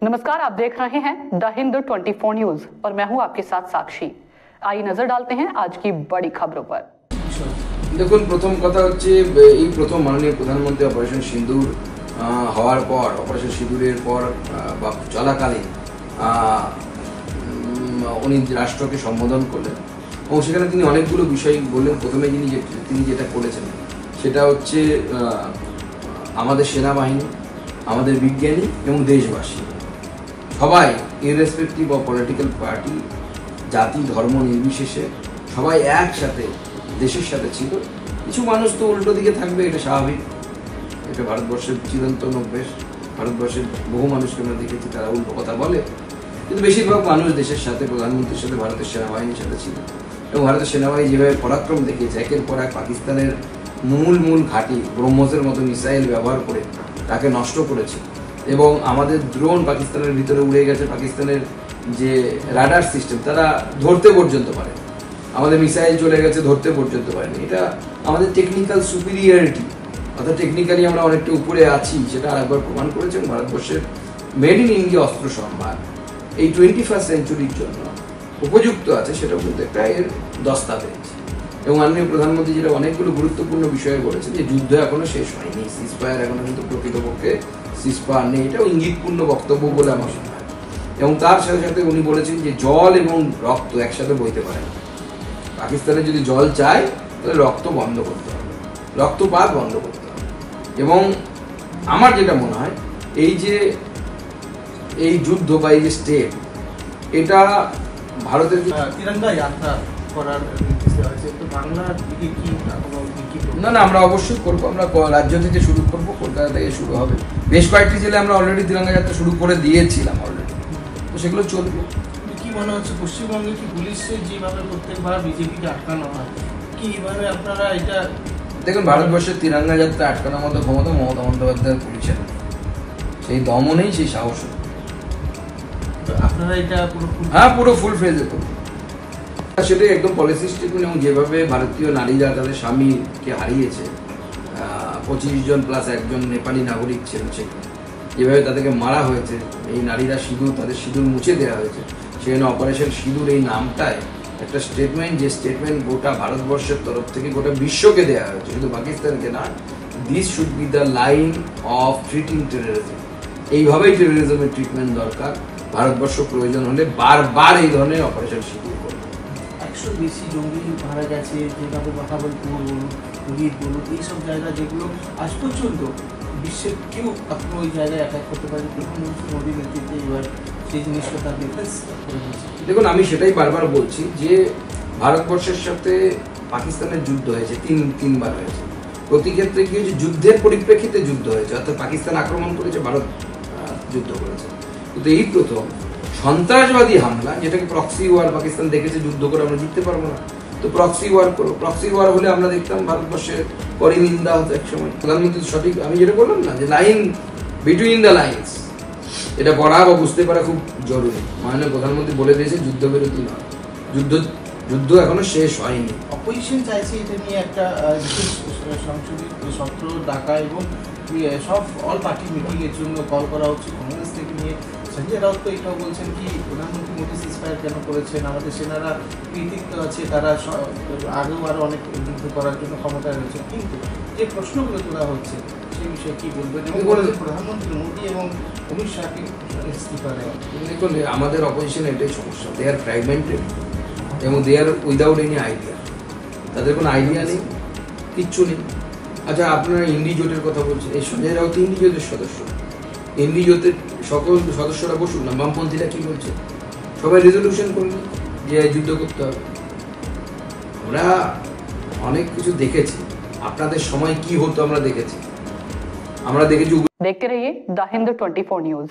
नमस्कार, आप देख रहे हैं द हिंद 24 न्यूज और मैं हूं आपके साथ साक्षी। आइए नजर डालते हैं आज की बड़ी खबरों पर। দেখুন, প্রথম কথা হচ্ছে এই প্রথম মাননীয় প্রধানমন্ত্রী অপারেশন সিঁদুর হওয়ার পর, অপারেশন সিঁদুরের পর বা চলাকালীন উনি রাষ্ট্রকে সম্বোধন করলেন এবং সেখানে তিনি অনেকগুলো বিষয় বললেন। প্রথমে তিনি যেটা করেছেন সেটা হচ্ছে আমাদের সেনাবাহিনী, আমাদের বিজ্ঞানী এবং দেশবাসী সবাই ইররেসপেক্টিভ অফ পলিটিক্যাল পার্টি, জাতি ধর্ম নির্বিশেষে সবাই একসাথে দেশের সাথে ছিল। কিছু মানুষ তো উল্টো দিকে থাকবে, এটা স্বাভাবিক, এটা ভারতবর্ষের চিরন্তন অভ্যেস। ভারতবর্ষের বহু মানুষকে আমরা দেখেছি তারা উল্টো কথা বলে, কিন্তু বেশিরভাগ মানুষ দেশের সাথে, প্রধানমন্ত্রীর সাথে, ভারতের সেনাবাহিনীর সাথে ছিল। এবং ভারতের সেনাবাহিনী যেভাবে পরাক্রম দেখিয়েছে, একের পর এক পাকিস্তানের মূল ঘাঁটি ব্রহ্মসের মতো মিসাইল ব্যবহার করে তাকে নষ্ট করেছে এবং আমাদের ড্রোন পাকিস্তানের ভিতরে উড়ে গেছে। পাকিস্তানের যে রাডার সিস্টেম তারা ধরতে পর্যন্ত পারে, আমাদের মিসাইল চলে গেছে, ধরতে পর্যন্ত পারেনি। এটা আমাদের টেকনিক্যাল সুপিরিয়রিটি, অর্থাৎ টেকনিক্যালি আমরা অনেকটা উপরে আছি, সেটা আরেকবার প্রমাণ করেছেন। ভারতবর্ষের মেড ইন ইন্ডিয়া অস্ত্র সম্ভার এই 21st সেঞ্চুরির জন্য উপযুক্ত আছে, সেটাও কিন্তু একটা এর দস্তাবেজ। এবং মাননীয় প্রধানমন্ত্রী যেটা অনেকগুলো গুরুত্বপূর্ণ বিষয়ে বলেছেন যে যুদ্ধ এখনো শেষ হয়নি, সিজফায়ার এখনো কিন্তু প্রকৃতপক্ষে সিজফায়ার নেই, এটাও ইঙ্গিতপূর্ণ বক্তব্য বলে আমার মনে হয়। এবং তার সাথে সাথে উনি বলেছেন যে জল এবং রক্ত একসাথে বইতে পারে না। পাকিস্তানে যদি জল চায় তাহলে রক্ত বন্ধ করতে হবে, রক্তপাত বন্ধ করতে হবে। এবং আমার যেটা মনে হয় এই যুদ্ধ বা এই যে স্টেপ, এটা ভারতের তিরঙ্গা যাত্রা করার না, আমরা অবশ্যই করবো। আমরা রাজ্য থেকে শুরু করবো, কলকাতা থেকে শুরু হবে। বেশ কয়েকটি জেলে আমরা অলরেডি তিরঙ্গা যাত্রা শুরু করে দিয়েছিলাম অলরেডি, তো সেগুলো চলবে। কি মনে হচ্ছে পশ্চিমবঙ্গে কি পুলিশের যেভাবে প্রত্যেকবার বিজেপিকে আটকানো হয়, কিভাবে আপনারা এটা দেখুন, ভারতবর্ষের তিরঙ্গা যাত্রা আটকানোর মতো ক্ষমতা মমতা বন্দ্যোপাধ্যায়ের পুলিশের নেই, সেই দমও নেই, সেই সাহস নেই। আপনারা এটা পুরো ফুল ফেজে করবো, সেটাই একদম পলিসি স্টেটমেন্ট। এবং যেভাবে ভারতীয় নারীরা তাদের স্বামীকে হারিয়েছে, 25 জন প্লাস একজন নেপালি নাগরিক ছিল, সেখানে যেভাবে তাদেরকে মারা হয়েছে, এই নারীরা তাদের সিঁদুর মুছে দেওয়া হয়েছে, সেখানে অপারেশন সিঁদুর এই নামটায় একটা স্টেটমেন্ট, যে স্টেটমেন্ট গোটা ভারতবর্ষের তরফ থেকে গোটা বিশ্বকে দেওয়া হয়েছে, শুধু পাকিস্তানকে না। This should be the line of treating terrorism. এইভাবেই টেরোরিজমের ট্রিটমেন্ট দরকার। ভারতবর্ষ প্রয়োজন হলে বারবার এই ধরনের অপারেশন সিঁদুর করবে। 100 বেশি জঙ্গি মারা গেছে, যেভাবে বাহাবলপুর বলুন, পুরীর বলুন, এইসব জায়গা যেগুলো আজ পর্যন্ত বিশ্বের কেউ এখনো ওই জায়গায় অ্যাটাক করতে পারে। প্রধানমন্ত্রী মোদীর নেতৃত্বে এবার সেই জিনিসটা তার ডিফেন্স করে দিয়েছে। দেখুন, আমি সেটাই বারবার বলছি যে ভারতবর্ষের সাথে পাকিস্তানের যুদ্ধ হয়েছে, তিনবার হয়েছে। প্রতি ক্ষেত্রে কি হয়েছে, যুদ্ধের পরিপ্রেক্ষিতে যুদ্ধ হয়েছে, অর্থাৎ পাকিস্তান আক্রমণ করেছে, ভারত যুদ্ধ করেছে। কিন্তু এই প্রথম সন্ত্রাসবাদী হামলা, যেটাকে প্রক্সি ওয়ার পাকিস্তান দেখেছে, যুদ্ধ করে আমরা জিততে পারবো না, তো প্রক্সি ওয়ার করো। প্রক্সি ওয়ার হলে আমরা দেখতাম ভারতবর্ষের পরিনিন্দা হতো এক সময়। প্রধানমন্ত্রী সঠিক, আমি যেটা বললাম না, যে লাইন বিটুইন দ্য লাইনস, এটা পড়া বা বুঝতে পারা খুব জরুরি। মাননীয় প্রধানমন্ত্রী বলে দিয়েছে যুদ্ধ বিরতি নয়, যুদ্ধ এখনো শেষ হয়নি। অপোজিশন চাইছে এটা নিয়ে একটা সংসদীয় সত্র ডাকা এবং সব অল পার্টি মিটিংয়ের জন্য কল করা হচ্ছে কংগ্রেস থেকে নিয়ে। সঞ্জয় রাউত তো এটাও বলছেন কি প্রধানমন্ত্রী মোদী সিজফায়ার কেন করেছেন, আমাদের সেনারা কৃতিত্ব আছে, তারা আগেও আরও অনেক যুদ্ধ করার জন্য ক্ষমতা রয়েছে। কিন্তু যে প্রশ্নগুলো তোলা হচ্ছে সেই বিষয়ে কি বলবেন, এবং প্রধানমন্ত্রী মোদী এবং অমিত শাহকে ইস্তফা দেওয়া? দেখুন, আমাদের অপোজিশন এটাই সমস্যা, দে আর ফ্র্যাগমেন্টেড এবং দে আর উইদাউট এনি আইডিয়া। তাদের কোনো আইডিয়া নেই, কিচ্ছু নেই। আচ্ছা, আপনারা ইন্ডি জোটের কথা বলছেন, এই সঞ্জয় রাউত ইন্ডি জোটের সদস্য। ইন্ডি জোটের সকল সদস্যরা বসুন না, বামপন্থীরা কি বলছে, সবাই রেজলিউশন করুন যে যুদ্ধ করতে হবে। আমরা অনেক কিছু দেখেছি, আপনাদের সময় কি হতো আমরা দেখেছি। देखते रहिए द हिंद 24 न्यूज।